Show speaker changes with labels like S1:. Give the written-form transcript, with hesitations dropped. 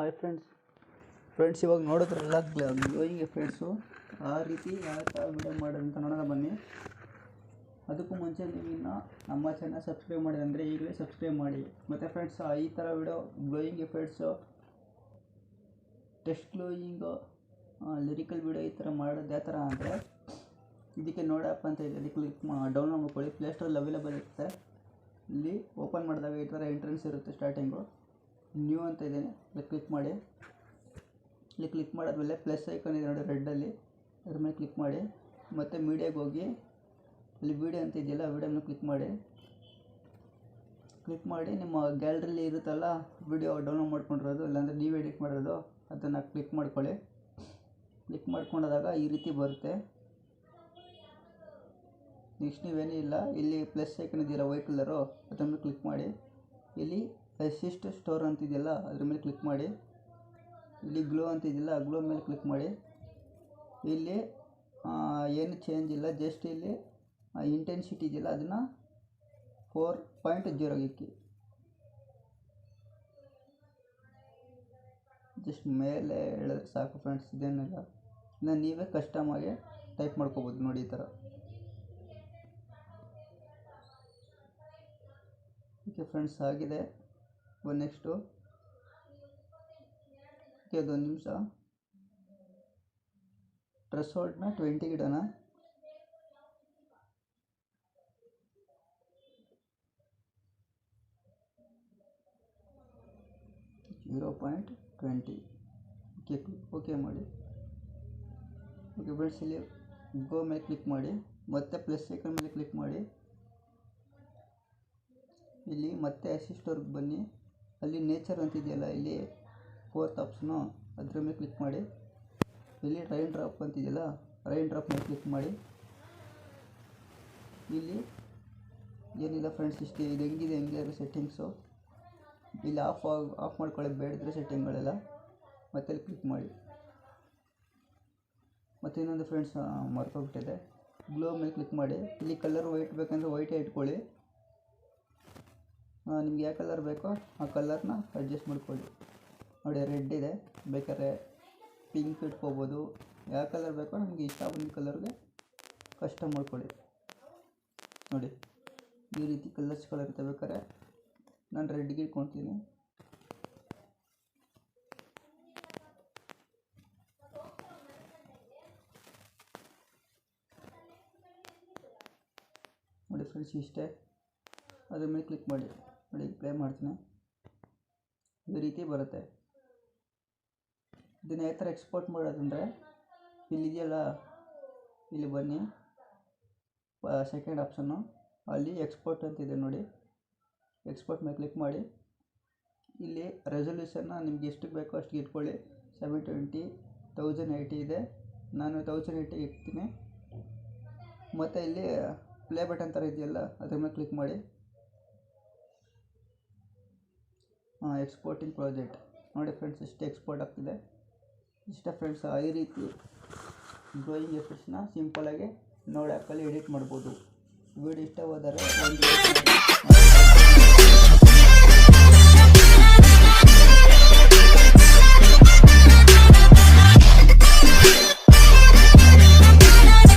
S1: Hi friends ಇವಾಗ ನೋಡಿದ್ರಲ್ಲ glowing effects ಆ ರೀತಿ ಯಾವ ಥರ ವಿಡಿಯೋ ಮಾಡೋದಂತ ನೋಡೋಣ ಬನ್ನಿ. ಅದಕ್ಕೂ ಮುಂಚೆ ನೀವು ಇನ್ನೂ ನಮ್ಮ ಚಾನಲ್ ಸಬ್ಸ್ಕ್ರೈಬ್ ಮಾಡಿದಂದರೆ ಈಗಲೇ ಸಬ್ಸ್ಕ್ರೈಬ್ ಮಾಡಿ. ಮತ್ತು ಫ್ರೆಂಡ್ಸ್ ಈ ಥರ video glowing effects, text glowing, lyrical video ಈ ಥರ ಮಾಡೋದು ಯಾವ ಥರ ಅಂದರೆ ಇದಕ್ಕೆ ನೋಡ್ ಆ್ಯಪ್ ಅಂತ ಇದೆ. ಇಲ್ಲಿ ಕ್ಲಿಕ್ ಡೌನ್ಲೋಡ್ ಮಾಡ್ಕೊಳ್ಳಿ. ಪ್ಲೇಸ್ಟೋರಲ್ಲಿ ಅವೈಲೇಬಲ್ ಇರುತ್ತೆ. ಇಲ್ಲಿ ಓಪನ್ ಮಾಡಿದಾಗ ಈ ಥರ ಎಂಟ್ರೆನ್ಸ್ ಇರುತ್ತೆ. ಸ್ಟಾರ್ಟಿಂಗು ನ್ಯೂ ಅಂತ ಇದೆ, ಇಲ್ಲಿ ಕ್ಲಿಕ್ ಮಾಡಿ. ಇಲ್ಲಿ ಕ್ಲಿಕ್ ಮಾಡಿದ್ಮೇಲೆ ಪ್ಲಸ್ ಐಕಾನ್ ಇದೆ ನೋಡಿ ರೆಡ್ಡಲ್ಲಿ, ಅದ್ರ ಮೇಲೆ ಕ್ಲಿಕ್ ಮಾಡಿ. ಮತ್ತು ಮೀಡಿಯಾಗೆ ಹೋಗಿ ಇಲ್ಲಿ ವೀಡಿಯೋ ಅಂತ ಇದೆಯಲ್ಲ, ವೀಡಿಯೋನ ಕ್ಲಿಕ್ ಮಾಡಿ ನಿಮ್ಮ ಗ್ಯಾಲರಿಲಿ ಇರುತ್ತಲ್ಲ ವೀಡಿಯೋ ಡೌನ್ಲೋಡ್ ಮಾಡ್ಕೊಂಡಿರೋದು, ಇಲ್ಲಾಂದರೆ ನೀವು ಎಡಿಟ್ ಮಾಡಿರೋದು, ಅದನ್ನು ಕ್ಲಿಕ್ ಮಾಡ್ಕೊಳ್ಳಿ. ಕ್ಲಿಕ್ ಮಾಡ್ಕೊಂಡಾಗ ಈ ರೀತಿ ಬರುತ್ತೆ. ನೆಕ್ಸ್ಟ್ ನೀವೇನೂ ಇಲ್ಲ, ಇಲ್ಲಿ ಪ್ಲಸ್ ಐಕಾನ್ ಇದೆಯಲ್ಲ ವೈಟ್ ಕಲರು, ಅದನ್ನು ಕ್ಲಿಕ್ ಮಾಡಿ. ಇಲ್ಲಿ ಅಸಿಸ್ಟ್ ಸ್ಟೋರ್ ಅಂತಿದೆಯಲ್ಲ ಅದ್ರ ಮೇಲೆ ಕ್ಲಿಕ್ ಮಾಡಿ. ಇಲ್ಲಿ ಗ್ಲೋ ಅಂತಿದೆಯಲ್ಲ ಗ್ಲೋ ಮೇಲೆ ಕ್ಲಿಕ್ ಮಾಡಿ. ಇಲ್ಲಿ ಏನು ಚೇಂಜ್ ಇಲ್ಲ, ಜಸ್ಟ್ ಇಲ್ಲಿ ಇಂಟೆನ್ಸಿಟಿ ಇದೆಯಲ್ಲ ಅದನ್ನು 4.0 ಇಕ್ಕಿ. ಜಸ್ಟ್ ಮೇಲೆ ಹೇಳಿದ್ರೆ ಸಾಕು ಫ್ರೆಂಡ್ಸ್, ಇದೇನಿಲ್ಲ. ಇನ್ನು ನೀವೇ ಕಸ್ಟಮಾಗಿ ಟೈಪ್ ಮಾಡ್ಕೋಬೋದು ನೋಡಿ ಈ ಥರ. ಓಕೆ ಫ್ರೆಂಡ್ಸ್, ಆಗಿದೆ. ನೆಕ್ಸ್ಟು ಅದೊಂದು ನಿಮಿಷ ಡ್ರೆಸ್ ಹೋಲ್ಡ್ನ 20 ಇಡೋಣ. .20 ಓಕೆ ಮಾಡಿ. ಓಕೆ ಫ್ರೆಂಡ್ಸ್, ಇಲ್ಲಿ ಗೋ ಮೇಲೆ ಕ್ಲಿಕ್ ಮಾಡಿ. ಮತ್ತೆ ಪ್ಲಸ್ ಐಕಾನ್ ಮೇಲೆ ಕ್ಲಿಕ್ ಮಾಡಿ. ಇಲ್ಲಿ ಮತ್ತೆ ಅಸಿಸ್ಟೋರ್ಗೆ ಬನ್ನಿ. ಅಲ್ಲಿ ನೇಚರ್ ಅಂತಿದೆಯಲ್ಲ, ಇಲ್ಲಿ 4th ಆಪ್ಷನು, ಅದ್ರ ಮೇಲೆ ಕ್ಲಿಕ್ ಮಾಡಿ. ಇಲ್ಲಿ ರೈನ್ ಡ್ರಾಪ್ ಅಂತಿದೆಯಲ್ಲ, ರೈನ್ ಡ್ರಾಪ್ ಮೇಲೆ ಕ್ಲಿಕ್ ಮಾಡಿ. ಇಲ್ಲಿ ಏನಿಲ್ಲ ಫ್ರೆಂಡ್ಸ್, ಇಷ್ಟು ಇದು ಹೆಂಗಿದೆ ಸೆಟ್ಟಿಂಗ್ಸು. ಇಲ್ಲಿ ಆಫ್ ಮಾಡ್ಕೊಳ್ಳಿ ಬೇಡಿದ್ರೆ ಸೆಟ್ಟಿಂಗ್ಗಳೆಲ್ಲ. ಮತ್ತೆ ಇಲ್ಲಿ ಕ್ಲಿಕ್ ಮಾಡಿ. ಮತ್ತು ಇನ್ನೊಂದು ಫ್ರೆಂಡ್ಸ್ ಮರ್ತೋಗ್ಬಿಟ್ಟಿದೆ, ಗ್ಲೋ ಮೇಲೆ ಕ್ಲಿಕ್ ಮಾಡಿ. ಇಲ್ಲಿ ಕಲರ್ ವೈಟ್ ಬೇಕಂದರೆ ವೈಟೇ ಇಟ್ಕೊಳ್ಳಿ. ನಿಮ್ಗೆ ಯಾವ ಕಲರ್ ಬೇಕೋ ಆ ಕಲರ್ನ ಅಡ್ಜಸ್ಟ್ ಮಾಡ್ಕೊಳ್ಳಿ. ನೋಡಿ ರೆಡ್ ಇದೆ, ಬೇಕಾದ್ರೆ ಪಿಂಕ್ ಇಟ್ಕೋಬೋದು. ಯಾವ ಕಲರ್ ಬೇಕೋ ನಮಗೆ ಇಷ್ಟ ಬಂದ ಕಲರ್ಗೆ ಕಸ್ಟಮ್ ಮಾಡ್ಕೊಳ್ಳಿ. ನೋಡಿ ಈ ರೀತಿ ಕಲರ್ಸ್ಗಳಿರುತ್ತೆ. ಬೇಕಾದ್ರೆ ನಾನು ರೆಡ್ಗೆ ಇಟ್ಕೊತೀನಿ. ನೋಡಿ ಫ್ರೆಂಡ್ಸ್, ಇಷ್ಟೇ. ಅದ್ರ ಮೇಲೆ ಕ್ಲಿಕ್ ಮಾಡಿ. ನೋಡಿ ಪ್ಲೇ ಮಾಡ್ತೀನಿ, ಈ ರೀತಿ ಬರುತ್ತೆ. ಇದನ್ನು ಯಾವ ಥರ ಎಕ್ಸ್ಪೋರ್ಟ್ ಮಾಡೋದಂದರೆ ಇಲ್ಲಿದೆಯಲ್ಲ, ಇಲ್ಲಿ ಬನ್ನಿ, ಸೆಕೆಂಡ್ ಆಪ್ಷನ್ನು, ಅಲ್ಲಿ ಎಕ್ಸ್ಪೋರ್ಟ್ ಅಂತಿದೆ ನೋಡಿ. ಎಕ್ಸ್ಪೋರ್ಟ್ ಮೇಲೆ ಕ್ಲಿಕ್ ಮಾಡಿ. ಇಲ್ಲಿ ರೆಸೊಲ್ಯೂಷನ್ನ ನಿಮ್ಗೆ ಎಷ್ಟಕ್ಕೆ ಬೇಕೋ ಅಷ್ಟಿಗೆ ಇಟ್ಕೊಳ್ಳಿ. 720 1080 ಇದೆ, ನಾನು 1080 ಇಡ್ತೀನಿ. ಮತ್ತು ಇಲ್ಲಿ ಪ್ಲೇ ಬಟನ್ ಥರ ಇದೆಯಲ್ಲ ಅದ್ರ ಮೇಲೆ ಕ್ಲಿಕ್ ಮಾಡಿ. ಎಕ್ಸ್ಪೋರ್ಟಿಂಗ್ ಪ್ರಾಜೆಕ್ಟ್ ನೋಡಿ ಫ್ರೆಂಡ್ಸ್, ಇಷ್ಟೇ ಎಕ್ಸ್ಪೋರ್ಟ್ ಆಗ್ತಿದೆ. ಇಷ್ಟೇ ಫ್ರೆಂಡ್ಸ್, ಈ ರೀತಿ ಗ್ಲೋಯಿಂಗ್ ಎಫೆಕ್ಟ್ಸ್ನ ಸಿಂಪಲಾಗಿ ನೋಡ್ ಆ್ಯಪಲ್ಲಿ ಎಡಿಟ್ ಮಾಡ್ಬೋದು. ವಿಡಿಯೋ ಇಷ್ಟವಾದರೆ ಒಂದು